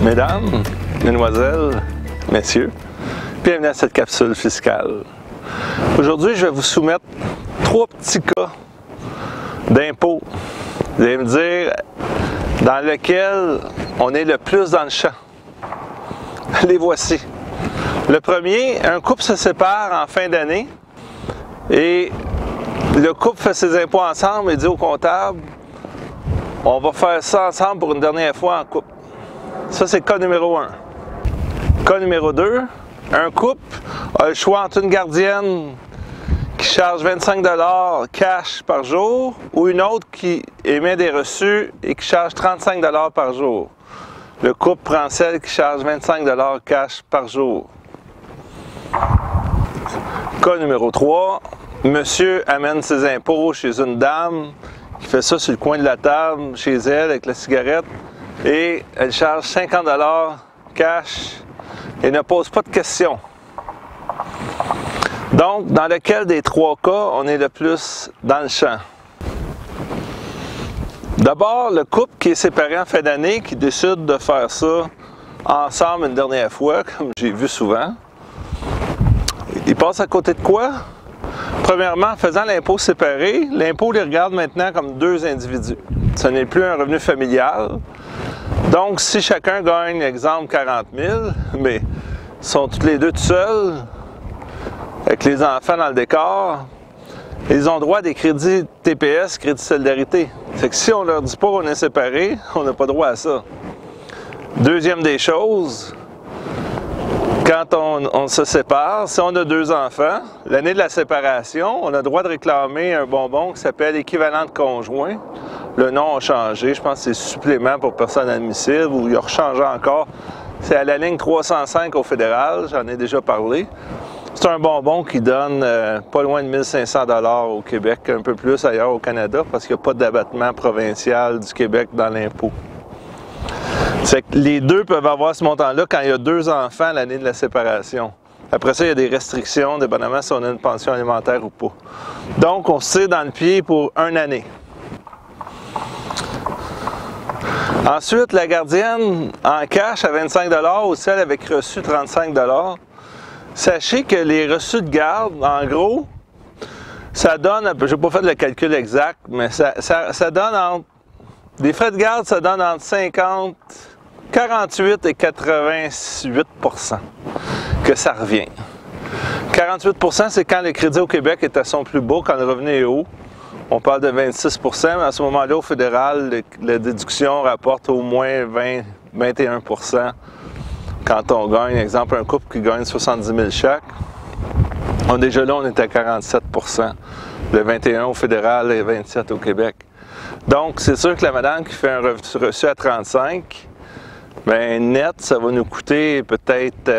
Mesdames, mesdemoiselles, messieurs, bienvenue à cette capsule fiscale. Aujourd'hui, je vais vous soumettre 3 petits cas d'impôts. Vous allez me dire dans lequel on est le plus dans le champ. Les voici. Le premier, un couple se sépare en fin d'année et le couple fait ses impôts ensemble et dit au comptable, on va faire ça ensemble pour une dernière fois en couple. Ça, c'est cas numéro 1. Cas numéro 2, un couple a le choix entre une gardienne qui charge 25 $ cash par jour ou une autre qui émet des reçus et qui charge 35 $ par jour. Le couple prend celle qui charge 25 $ cash par jour. Cas numéro 3, monsieur amène ses impôts chez une dame qui fait ça sur le coin de la table chez elle avec la cigarette et elle charge 50 $ cash et ne pose pas de questions. Donc, dans lequel des 3 cas on est le plus dans le champ? D'abord, le couple qui est séparé en fin d'année, qui décide de faire ça ensemble une dernière fois, comme j'ai vu souvent, il passe à côté de quoi? Premièrement, en faisant l'impôt séparé, l'impôt les regarde maintenant comme 2 individus. Ce n'est plus un revenu familial. Donc, si chacun gagne, exemple, 40 000, mais sont tous les deux tout seuls, avec les enfants dans le décor, ils ont droit à des crédits TPS, crédit solidarité. C'est que si on leur dit pas qu'on est séparés, on n'a pas droit à ça. Deuxième des choses, quand on se sépare, si on a 2 enfants, l'année de la séparation, on a le droit de réclamer un bonbon qui s'appelle équivalent de conjoint. Le nom a changé, je pense que c'est supplément pour personnes admissibles ou il a rechangé encore. C'est à la ligne 305 au fédéral, j'en ai déjà parlé. C'est un bonbon qui donne pas loin de 1500 $ au Québec, un peu plus ailleurs au Canada, parce qu'il n'y a pas d'abattement provincial du Québec dans l'impôt. C'est que les deux peuvent avoir ce montant-là quand il y a 2 enfants l'année de la séparation. Après ça, il y a des restrictions, dépendamment si on a une pension alimentaire ou pas. Donc, on se tire dans le pied pour 1 année. Ensuite, la gardienne en cash à 25 $ ou celle avec reçu 35 $. Sachez que les reçus de garde, en gros, ça donne, je n'ai pas fait le calcul exact, mais ça donne entre, les frais de garde, ça donne entre 48 et 88 % que ça revient. 48 %, c'est quand le crédit au Québec est à son plus bas, quand le revenu est haut. On parle de 26 %, mais à ce moment-là, au fédéral, la déduction rapporte au moins 21 % quand on gagne, exemple, un couple qui gagne 70 000 chaque. Déjà là, on est à 47 %. Le 21 au fédéral et 27 au Québec. Donc, c'est sûr que la madame qui fait un reçu à 35, bien, net, ça va nous coûter peut-être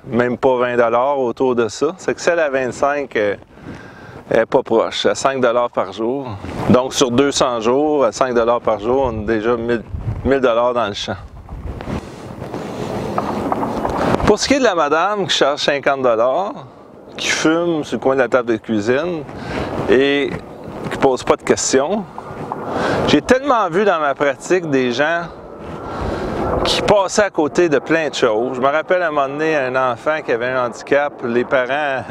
même pas 20 $ autour de ça. C'est que celle à 25 n'est pas proche, à 5 $ par jour. Donc, sur 200 jours, à 5 $ par jour, on a déjà 1000 $ dans le champ. Pour ce qui est de la madame qui charge 50 $, qui fume sur le coin de la table de cuisine et qui ne pose pas de questions, j'ai tellement vu dans ma pratique des gens qui passaient à côté de plein de choses. Je me rappelle à un moment donné un enfant qui avait un handicap, les parents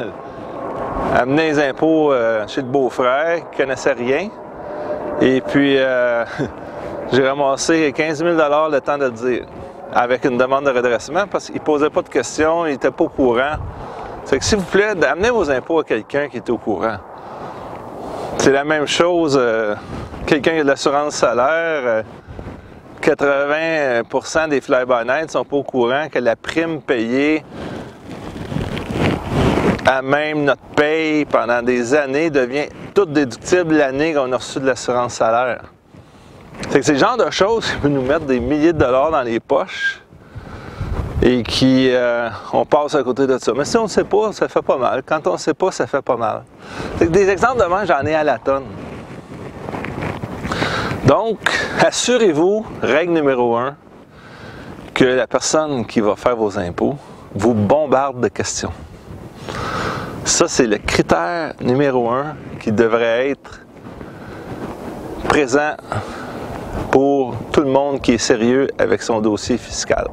amenaient les impôts chez le beau-frère, qui ne connaissait rien. Et puis, j'ai ramassé 15 000 $ le temps de le dire, avec une demande de redressement, parce qu'il ne posait pas de questions, il n'était pas au courant. C'est que s'il vous plaît, amenez vos impôts à quelqu'un qui est au courant. C'est la même chose, quelqu'un qui a de l'assurance salaire, 80 % des fly-by-night ne sont pas au courant que la prime payée à même notre paye pendant des années devient toute déductible l'année qu'on a reçu de l'assurance salaire. C'est que c'est le genre de choses qui peut nous mettre des milliers de dollars dans les poches et qui, on passe à côté de ça. Mais si on ne sait pas, ça fait pas mal. Quand on ne sait pas, ça fait pas mal. C'est que des exemples de moi, j'en ai à la tonne. Donc, assurez-vous, règle numéro 1, que la personne qui va faire vos impôts vous bombarde de questions. Ça, c'est le critère numéro 1 qui devrait être présent pour tout le monde qui est sérieux avec son dossier fiscal.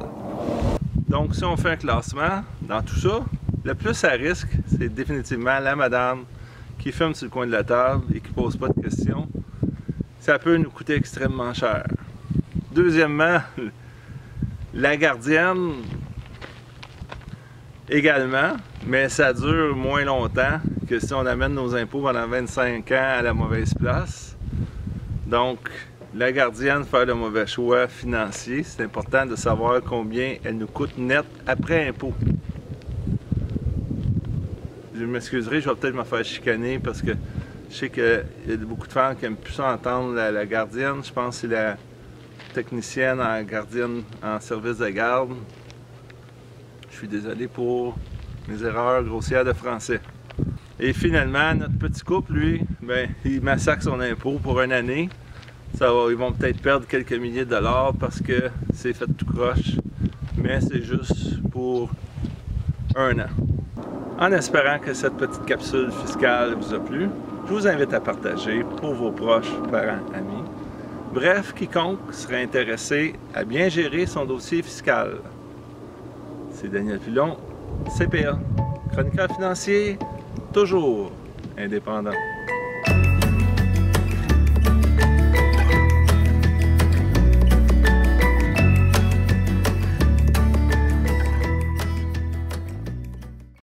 Donc, si on fait un classement dans tout ça, le plus à risque, c'est définitivement la madame qui fume sur le coin de la table et qui ne pose pas de questions. Ça peut nous coûter extrêmement cher. Deuxièmement, la gardienne également, mais ça dure moins longtemps que si on amène nos impôts pendant 25 ans à la mauvaise place. Donc, la gardienne fait le mauvais choix financier. C'est important de savoir combien elle nous coûte net après impôt. Je m'excuserai, je vais peut-être me faire chicaner parce que je sais qu'il y a beaucoup de femmes qui n'aiment plus entendre la gardienne. Je pense que c'est la technicienne en gardienne en service de garde. Je suis désolé pour mes erreurs grossières de français. Et finalement, notre petit couple, lui, ben, il massacre son impôt pour une année. Ils vont peut-être perdre quelques milliers de dollars parce que c'est fait tout croche, mais c'est juste pour un an. En espérant que cette petite capsule fiscale vous a plu, je vous invite à partager pour vos proches, parents, amis. Bref, quiconque serait intéressé à bien gérer son dossier fiscal. C'est Daniel Pilon, CPA, chroniqueur financier, toujours indépendant.